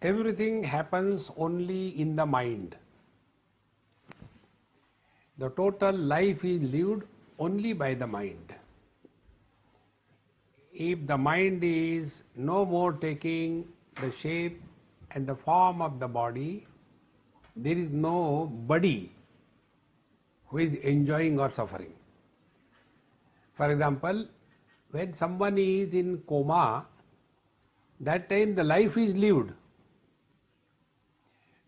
everything happens only in the mind. The total life is lived only by the mind. If the mind is no more taking the shape and the form of the body, there is no body who is enjoying or suffering. For example, when someone is in coma, that time the life is lived,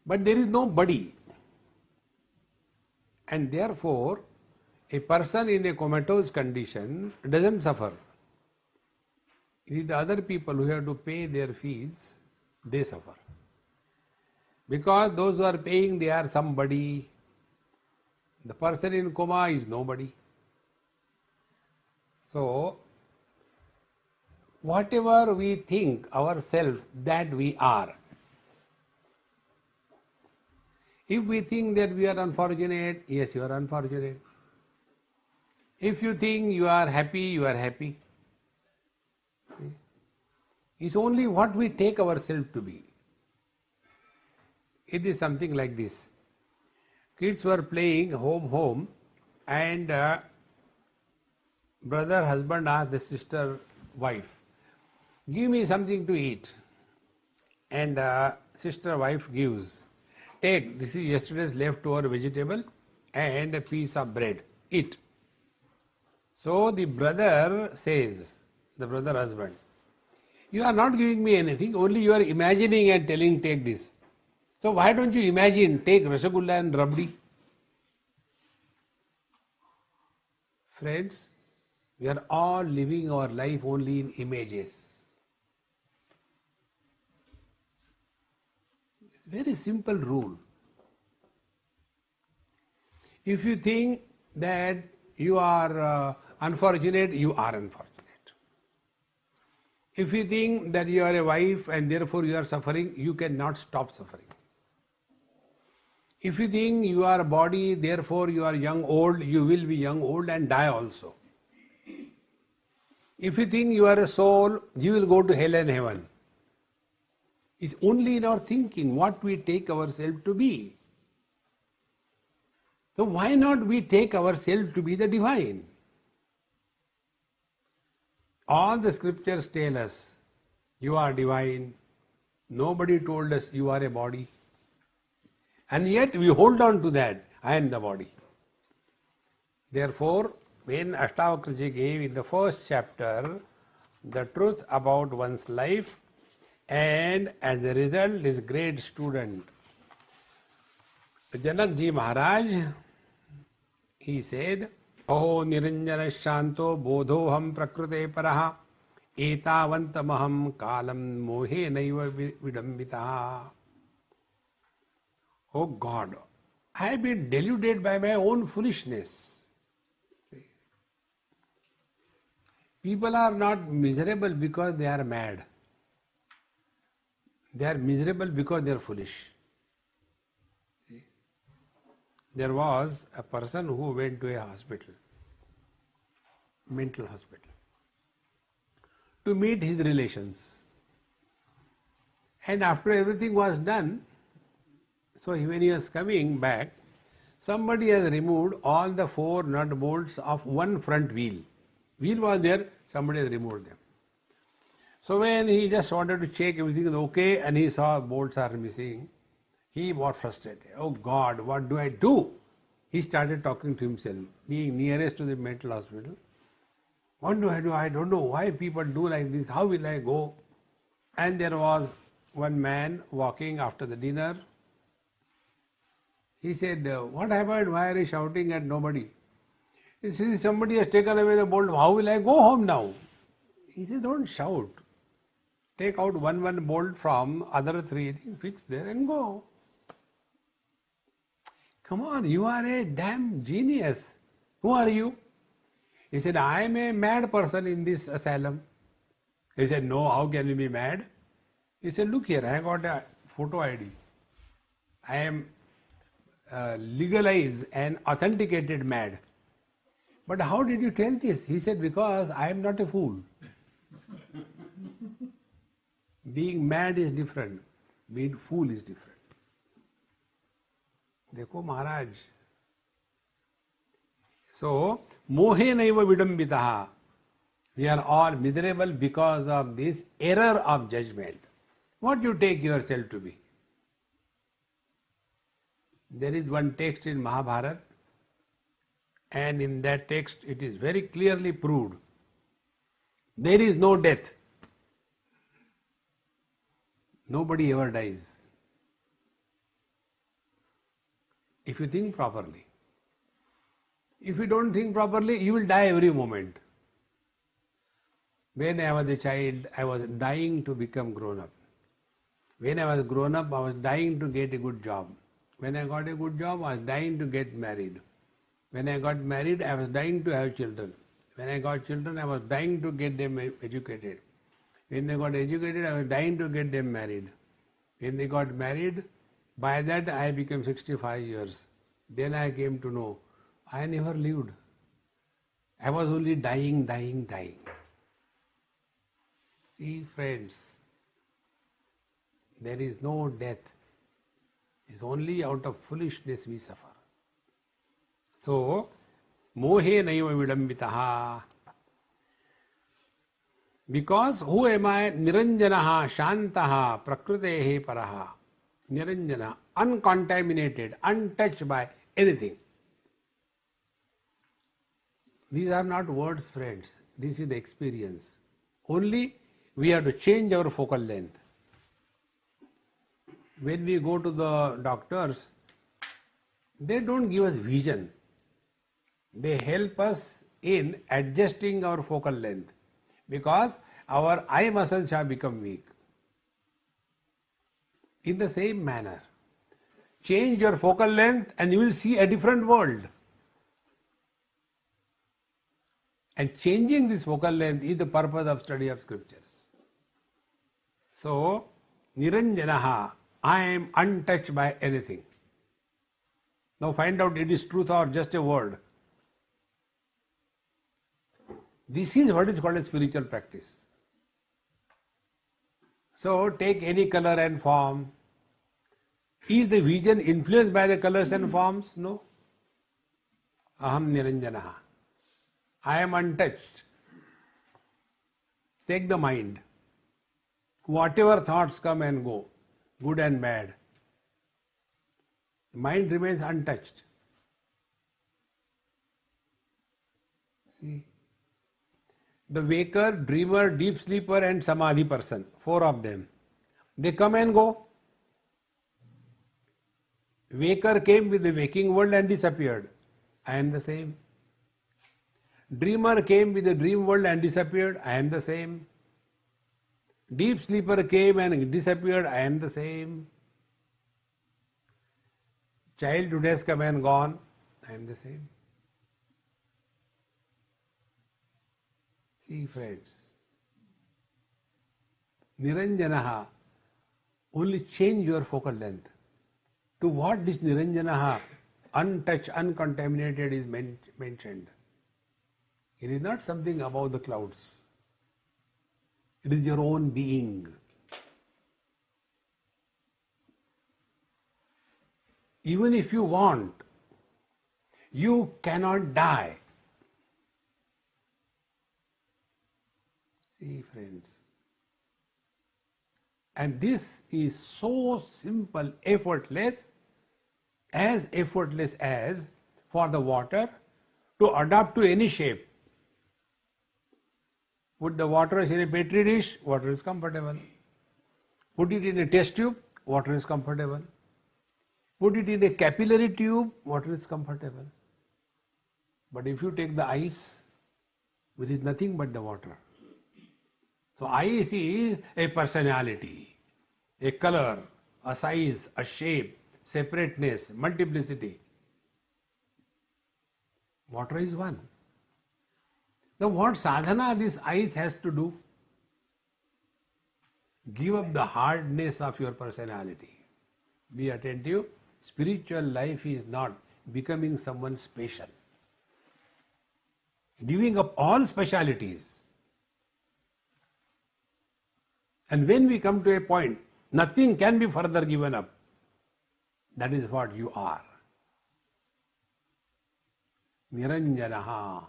but there is no body. And therefore, a person in a comatose condition doesn't suffer. It is the other people who have to pay their fees, they suffer. Because those who are paying, they are somebody. The person in coma is nobody. So, whatever we think ourselves that we are, if we think that we are unfortunate, yes, you are unfortunate. If you think you are happy, you are happy. It's only what we take ourselves to be. It is something like this. Kids were playing home, and brother, husband asked the sister, wife, give me something to eat. And sister, wife gives. Take, this is yesterday's leftover vegetable and a piece of bread. Eat. So the brother says, the brother husband, you are not giving me anything, only you are imagining and telling, take this. So why don't you imagine, take rasagulla and rabdi? Friends, we are all living our life only in images. It's a very simple rule. If you think that you are unfortunate, you are unfortunate. If you think that you are a wife and therefore you are suffering, you cannot stop suffering. If you think you are a body, therefore you are young, old, you will be young, old and die also. If you think you are a soul, you will go to hell and heaven. It's only in our thinking what we take ourselves to be. So why not we take ourselves to be the divine? All the scriptures tell us, you are divine. Nobody told us you are a body. And yet we hold on to that, I am the body. Therefore, when Ashtavakraji gave in the first chapter the truth about one's life, and as a result, his great student, Janakji Maharaj, he said, Aho niranjana shanto bodhoham prakrute paraha etavantamaham kalam mohe naiva vidambitaha. Oh God, I have been deluded by my own foolishness. See? People are not miserable because they are mad. They are miserable because they are foolish. See? There was a person who went to a hospital, mental hospital, to meet his relations. And after everything was done, so when he was coming back, somebody has removed all the 4 nut bolts of one front wheel. Wheel was there, somebody has removed them. So when he just wanted to check everything is okay and he saw bolts are missing, he was frustrated. Oh God, what do I do? He started talking to himself, being nearest to the mental hospital. What do I do? I don't know why people do like this. How will I go? And there was one man walking after the dinner. He said, what happened? Why are you shouting at nobody? He said, somebody has taken away the bolt. How will I go home now? He said, don't shout. Take out one bolt from other 3, fix there and go. Come on, you are a damn genius. Who are you? He said, I am a mad person in this asylum. He said, no, how can you be mad? He said, look here, I got a photo ID. I am legalized and authenticated mad. But how did you tell this? He said, because I am not a fool. Being mad is different. being fool is different. देखो महाराज. So, mohe naiva vidambitaha. We are all miserable because of this error of judgment. What you take yourself to be? There is one text in Mahabharata, and in that text it is very clearly proved. There is no death. Nobody ever dies. If you think properly. If you don't think properly, you will die every moment. When I was a child, I was dying to become grown up. When I was grown up, I was dying to get a good job. When I got a good job, I was dying to get married. When I got married, I was dying to have children. When I got children, I was dying to get them educated. When they got educated, I was dying to get them married. When they got married, by that I became 65 years. Then I came to know, I never lived. I was only dying. See, friends, there is no death. It's only out of foolishness we suffer. So, mohe naiva vidambitaha. Because who am I? Niranjanaha, shantaha, prakrutehe paraha. Niranjana, uncontaminated, untouched by anything. These are not words, friends. This is the experience. Only we have to change our focal length. When we go to the doctors, they don't give us vision. They help us in adjusting our focal length because our eye muscles have become weak. In the same manner, change your focal length and you will see a different world. And changing this focal length is the purpose of study of scriptures. So, Niranjanaha, I am untouched by anything. Now find out it is truth or just a word. This is what is called a spiritual practice. So take any color and form. Is the vision influenced by the colors and forms? No. Aham Niranjanaha. I am untouched. Take the mind. Whatever thoughts come and go, good and bad, the mind remains untouched. See, the waker, dreamer, deep sleeper and samadhi person, four of them, they come and go. Waker came with the waking world and disappeared. I am the same. Dreamer came with the dream world and disappeared. I am the same. Deep sleeper came and disappeared. I am the same. Childhood has come and gone. I am the same. See, friends, Niranjanaha, only change your focal length. To what this Niranjanaha, untouched, uncontaminated, is mentioned. It is not something above the clouds. It is your own being. Even if you want, you cannot die. See, friends. And this is so simple, effortless as for the water to adapt to any shape. Put the water in a petri dish, water is comfortable. Put it in a test tube, water is comfortable. Put it in a capillary tube, water is comfortable. But if you take the ice, which is nothing but the water. So ice is a personality, a color, a size, a shape, separateness, multiplicity. Water is one. Now what sadhana this ice has to do? Give up the hardness of your personality. Be attentive. Spiritual life is not becoming someone special. Giving up all specialities. And when we come to a point Nothing can be further given up. That is what you are. Niranjanaha.